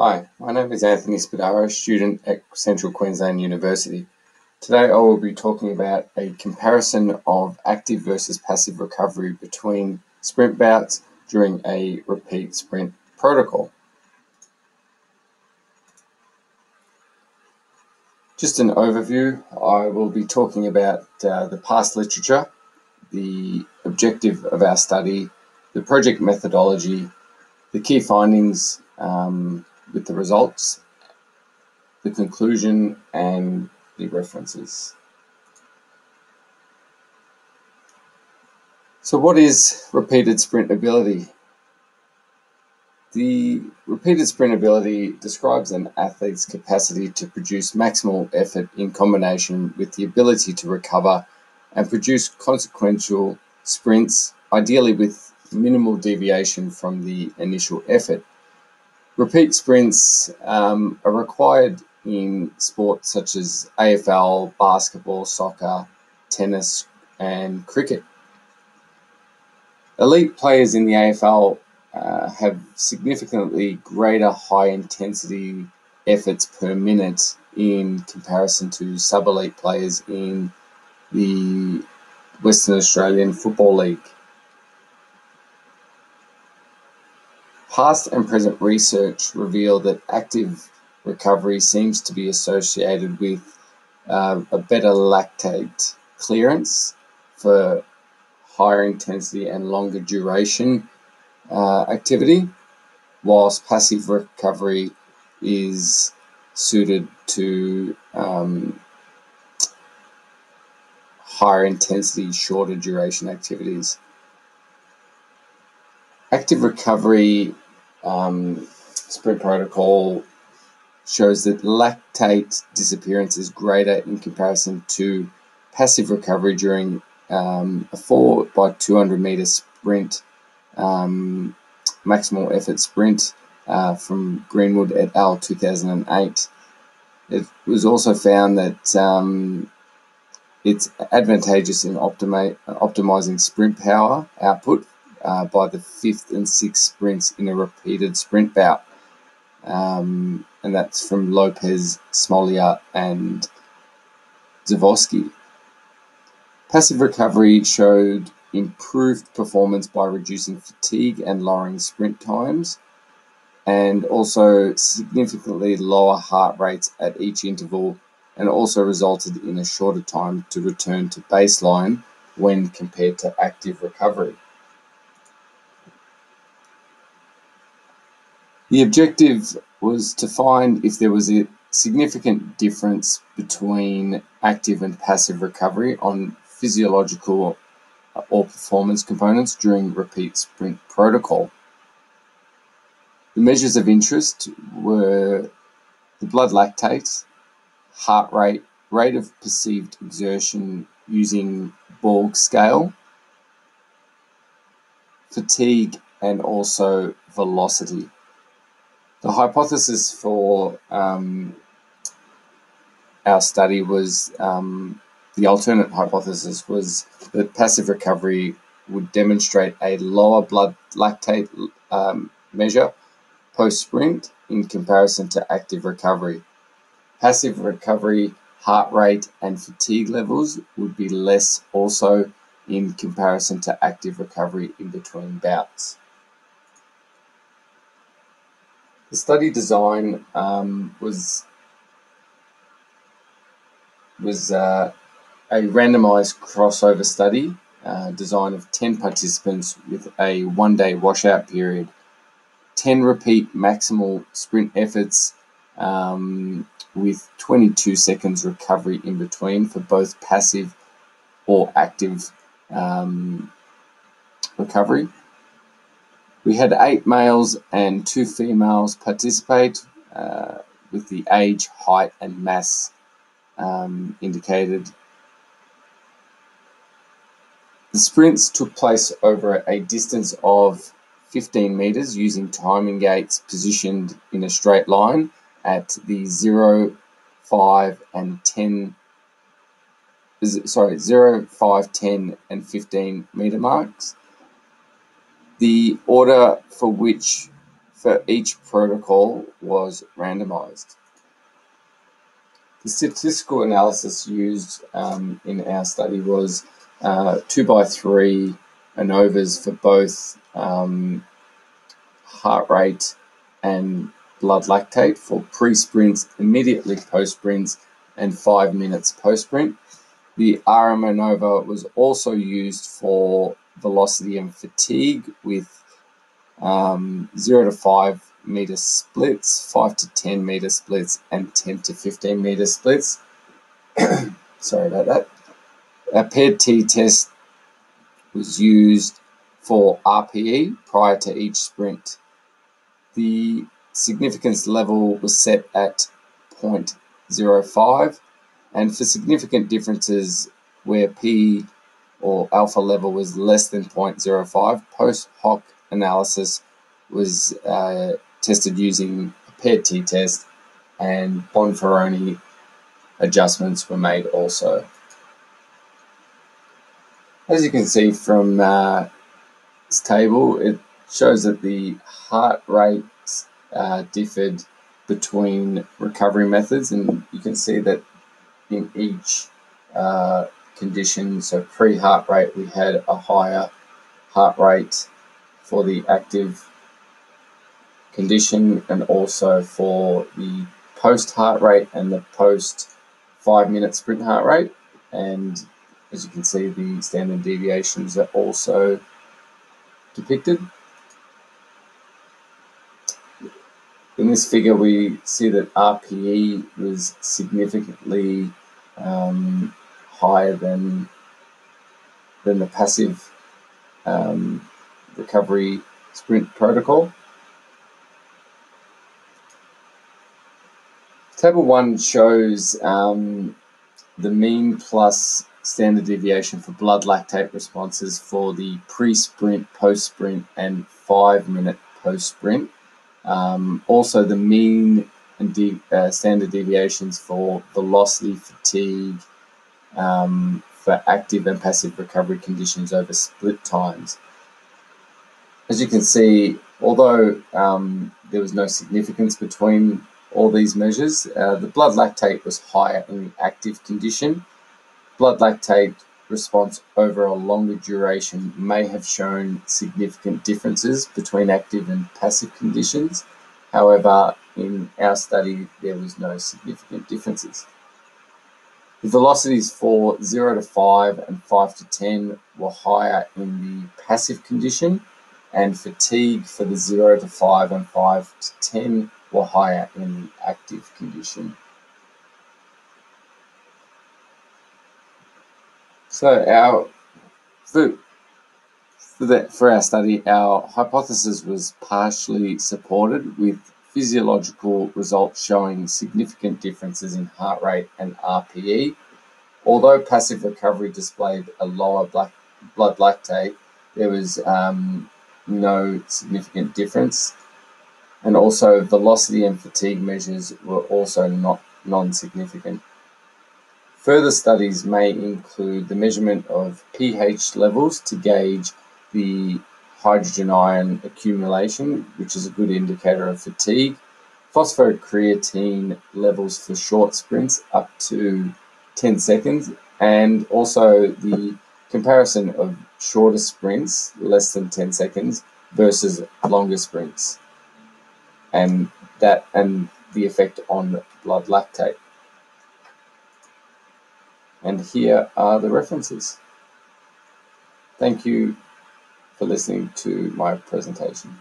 Hi, my name is Anthony Spadaro, student at Central Queensland University. Today I will be talking about a comparison of active versus passive recovery between sprint bouts during a repeat sprint protocol. Just an overview, I will be talking about the past literature, the objective of our study, the project methodology, the key findings with the results, the conclusion, and the references. So what is repeated sprint ability? The repeated sprint ability describes an athlete's capacity to produce maximal effort in combination with the ability to recover and produce consequential sprints, ideally with minimal deviation from the initial effort. Repeat sprints are required in sports such as AFL, basketball, soccer, tennis, and cricket. Elite players in the AFL have significantly greater high-intensity efforts per minute in comparison to sub-elite players in the Western Australian Football League. Past and present research reveal that active recovery seems to be associated with a better lactate clearance for higher intensity and longer duration activity, whilst passive recovery is suited to higher intensity, shorter duration activities. Active recovery sprint protocol shows that lactate disappearance is greater in comparison to passive recovery during a 4 by 200 meter sprint, maximal effort sprint from Greenwood et al. 2008. It was also found that it's advantageous in optimizing sprint power output by the 5th and 6th sprints in a repeated sprint bout. And that's from Lopez, Smolia, and Zavorsky. Passive recovery showed improved performance by reducing fatigue and lowering sprint times, and also significantly lower heart rates at each interval, and also resulted in a shorter time to return to baseline when compared to active recovery. The objective was to find if there was a significant difference between active and passive recovery on physiological or performance components during repeat sprint protocol. The measures of interest were the blood lactate, heart rate, rate of perceived exertion using Borg scale, fatigue, and also velocity. The hypothesis for our study was, the alternate hypothesis was that passive recovery would demonstrate a lower blood lactate measure post-sprint in comparison to active recovery. Passive recovery heart rate and fatigue levels would be less also in comparison to active recovery in between bouts. The study design was a randomized crossover study, design of 10 participants with a 1-day washout period, 10 repeat maximal sprint efforts with 22 seconds recovery in between for both passive or active recovery. We had 8 males and 2 females participate with the age, height, and mass indicated. The sprints took place over a distance of 15 meters using timing gates positioned in a straight line at the 0, 5, 10, and 15 meter marks. The order for which for each protocol was randomized. The statistical analysis used in our study was 2x3 ANOVAs for both heart rate and blood lactate for pre-sprints, immediately post-sprints, and 5 minutes post-sprint. The RM ANOVA was also used for velocity and fatigue with 0 to 5 meter splits, 5 to 10 meter splits, and 10 to 15 meter splits. Sorry about that. A paired t-test was used for RPE prior to each sprint. The significance level was set at 0.05, and for significant differences where P or alpha level was less than 0.05, post hoc analysis was tested using a paired t-test, and Bonferroni adjustments were made also. As you can see from this table, it shows that the heart rates differed between recovery methods, and you can see that in each condition, so pre-heart rate, we had a higher heart rate for the active condition, and also for the post-heart rate and the post 5-minute sprint heart rate. And as you can see, the standard deviations are also depicted. In this figure, we see that RPE was significantly higher than the passive recovery sprint protocol. Table 1 shows the mean plus standard deviation for blood lactate responses for the pre-sprint, post-sprint, and 5-minute post-sprint. Also the mean and standard deviations for velocity, fatigue, for active and passive recovery conditions over split times. As you can see, although there was no significance between all these measures, the blood lactate was higher in the active condition. Blood lactate response over a longer duration may have shown significant differences between active and passive conditions. However, in our study, there was no significant differences. The velocities for 0 to 5 and 5 to 10 were higher in the passive condition, and fatigue for the 0 to 5 and 5 to 10 were higher in the active condition. So for our study, our hypothesis was partially supported, with physiological results showing significant differences in heart rate and RPE. Although passive recovery displayed a lower blood lactate, there was no significant difference, and also velocity and fatigue measures were also not non-significant. Further studies may include the measurement of pH levels to gauge the hydrogen ion accumulation, which is a good indicator of fatigue, phosphocreatine levels for short sprints up to 10 seconds, and also the comparison of shorter sprints, less than 10 seconds, versus longer sprints, and the effect on blood lactate. And here are the references. Thank you for listening to my presentation.